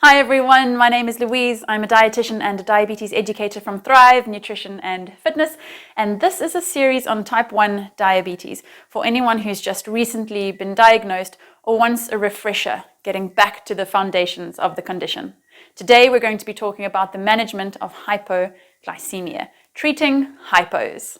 Hi everyone, my name is Louise. I'm a dietitian and a diabetes educator from Thrive Nutrition and Fitness, and this is a series on type 1 diabetes for anyone who's just recently been diagnosed or wants a refresher, getting back to the foundations of the condition. Today we're going to be talking about the management of hypoglycemia, treating hypos.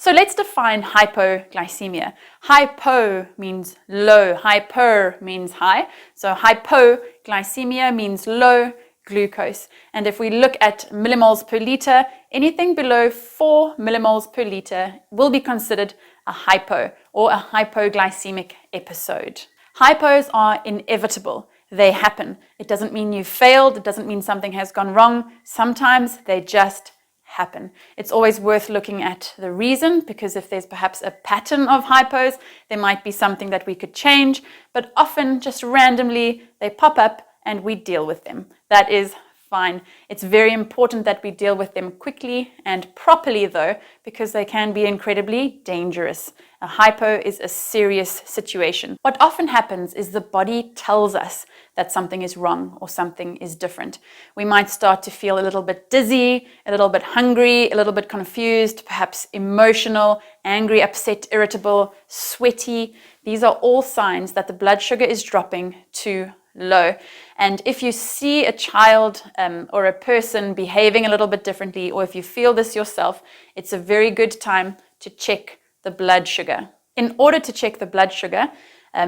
So let's define hypoglycemia. Hypo means low, hyper means high. So hypoglycemia means low glucose. And if we look at millimoles per liter, anything below 4 millimoles per liter will be considered a hypo or a hypoglycemic episode. Hypos are inevitable. They happen. It doesn't mean you failed. It doesn't mean something has gone wrong. Sometimes they just happen. It's always worth looking at the reason, because if there's perhaps a pattern of hypos, there might be something that we could change, but often just randomly they pop up and we deal with them. That is fine. It's very important that we deal with them quickly and properly though, because they can be incredibly dangerous. A hypo is a serious situation. What often happens is the body tells us that something is wrong or something is different. We might start to feel a little bit dizzy, a little bit hungry, a little bit confused, perhaps emotional, angry, upset, irritable, sweaty. These are all signs that the blood sugar is dropping too low. And if you see a child or a person behaving a little bit differently, or if you feel this yourself, it's a very good time to check the blood sugar. In order to check the blood sugar,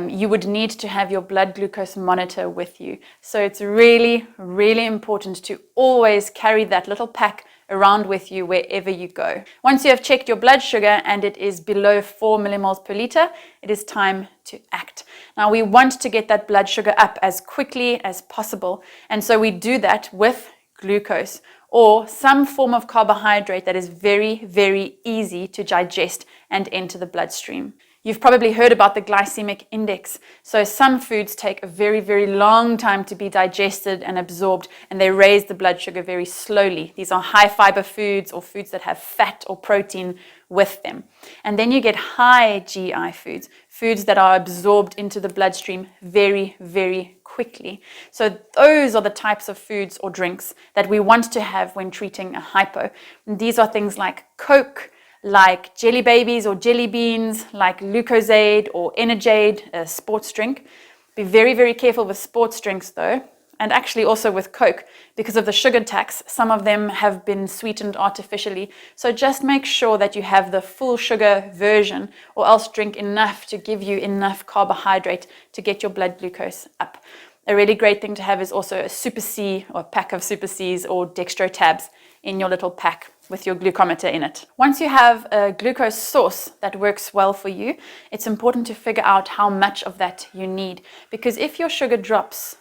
you would need to have your blood glucose monitor with you. So it's really, really important to always carry that little pack around with you wherever you go. Once you have checked your blood sugar and it is below 4 millimoles per liter, it is time to act. Now we want to get that blood sugar up as quickly as possible, and so we do that with glucose or some form of carbohydrate that is very, very easy to digest and enter the bloodstream. You've probably heard about the glycemic index. So some foods take a very, very long time to be digested and absorbed, and they raise the blood sugar very slowly. These are high fiber foods or foods that have fat or protein with them. And then you get high GI foods, foods that are absorbed into the bloodstream very, very quickly. So those are the types of foods or drinks that we want to have when treating a hypo. And these are things like Coke, like jelly babies or jelly beans, like Lucozade or Energade, a sports drink. Be very, very careful with sports drinks though, and actually also with Coke, because of the sugar tax. Some of them have been sweetened artificially. So just make sure that you have the full sugar version, or else drink enough to give you enough carbohydrate to get your blood glucose up. A really great thing to have is also a Super C or a pack of Super Cs or dextro tabs in your little pack with your glucometer in it. Once you have a glucose source that works well for you, it's important to figure out how much of that you need, because if your sugar drops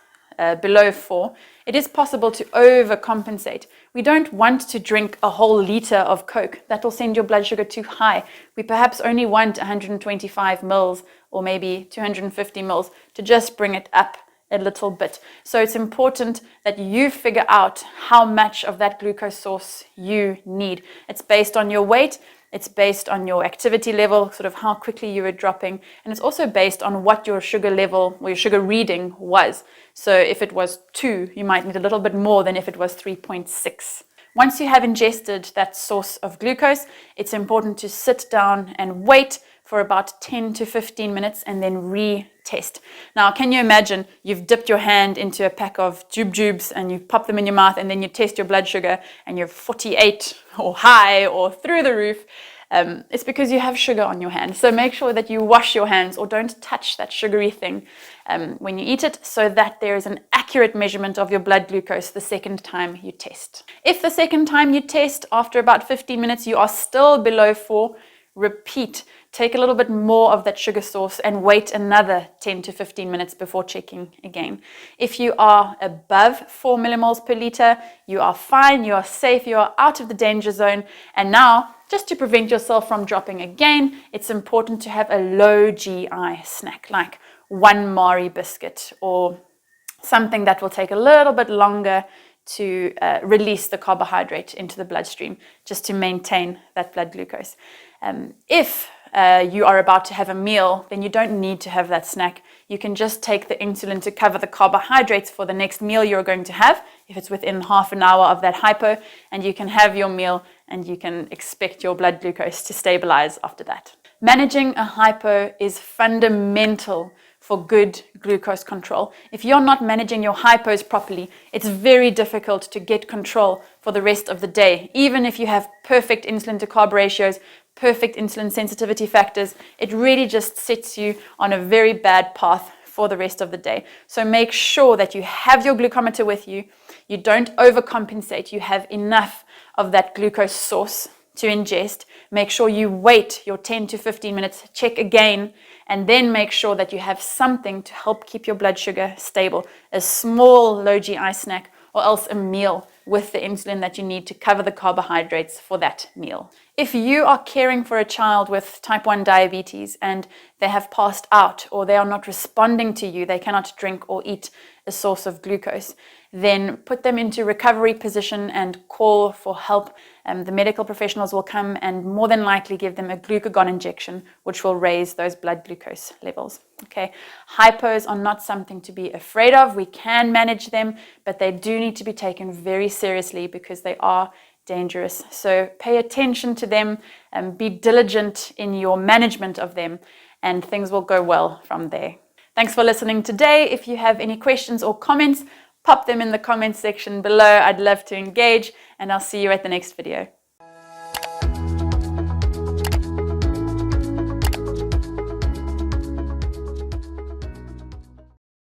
below 4, it is possible to overcompensate. We don't want to drink a whole liter of Coke. That will send your blood sugar too high. We perhaps only want 125 mils or maybe 250 mils to just bring it up a little bit. So it's important that you figure out how much of that glucose source you need. It's based on your weight, it's based on your activity level, sort of how quickly you were dropping, and it's also based on what your sugar level or your sugar reading was. So if it was 2, you might need a little bit more than if it was 3.6. Once you have ingested that source of glucose, it's important to sit down and wait for about 10 to 15 minutes and then retest. Now, can you imagine you've dipped your hand into a pack of jubes and you pop them in your mouth, and then you test your blood sugar and you're 48 or high or through the roof? It's because you have sugar on your hands. So make sure that you wash your hands or don't touch that sugary thing when you eat it, so that there is an accurate measurement of your blood glucose the second time you test. If the second time you test, after about 15 minutes, you are still below 4, repeat. Take a little bit more of that sugar source and wait another 10 to 15 minutes before checking again. If you are above 4 millimoles per liter, you are fine, you are safe, you are out of the danger zone. And now, just to prevent yourself from dropping again, it's important to have a low GI snack, like 1 Marie biscuit or something that will take a little bit longer to release the carbohydrate into the bloodstream, just to maintain that blood glucose. If you are about to have a meal, then you don't need to have that snack. You can just take the insulin to cover the carbohydrates for the next meal you're going to have, if it's within half an hour of that hypo, and you can have your meal and you can expect your blood glucose to stabilize after that. Managing a hypo is fundamental for good glucose control. If you're not managing your hypos properly, it's very difficult to get control for the rest of the day. Even if you have perfect insulin to carb ratios, perfect insulin sensitivity factors, it really just sets you on a very bad path for the rest of the day. So make sure that you have your glucometer with you, you don't overcompensate, you have enough of that glucose source to ingest. Make sure you wait your 10 to 15 minutes, check again, and then make sure that you have something to help keep your blood sugar stable. A small low GI snack, or else a meal with the insulin that you need to cover the carbohydrates for that meal. If you are caring for a child with type 1 diabetes and they have passed out or they are not responding to you, they cannot drink or eat a source of glucose, then put them into recovery position and call for help. The medical professionals will come and more than likely give them a glucagon injection, which will raise those blood glucose levels. Okay, hypos are not something to be afraid of. We can manage them, but they do need to be taken very seriously because they are dangerous. So pay attention to them and be diligent in your management of them, and things will go well from there. Thanks for listening today. If you have any questions or comments, pop them in the comments section below. I'd love to engage, and I'll see you at the next video.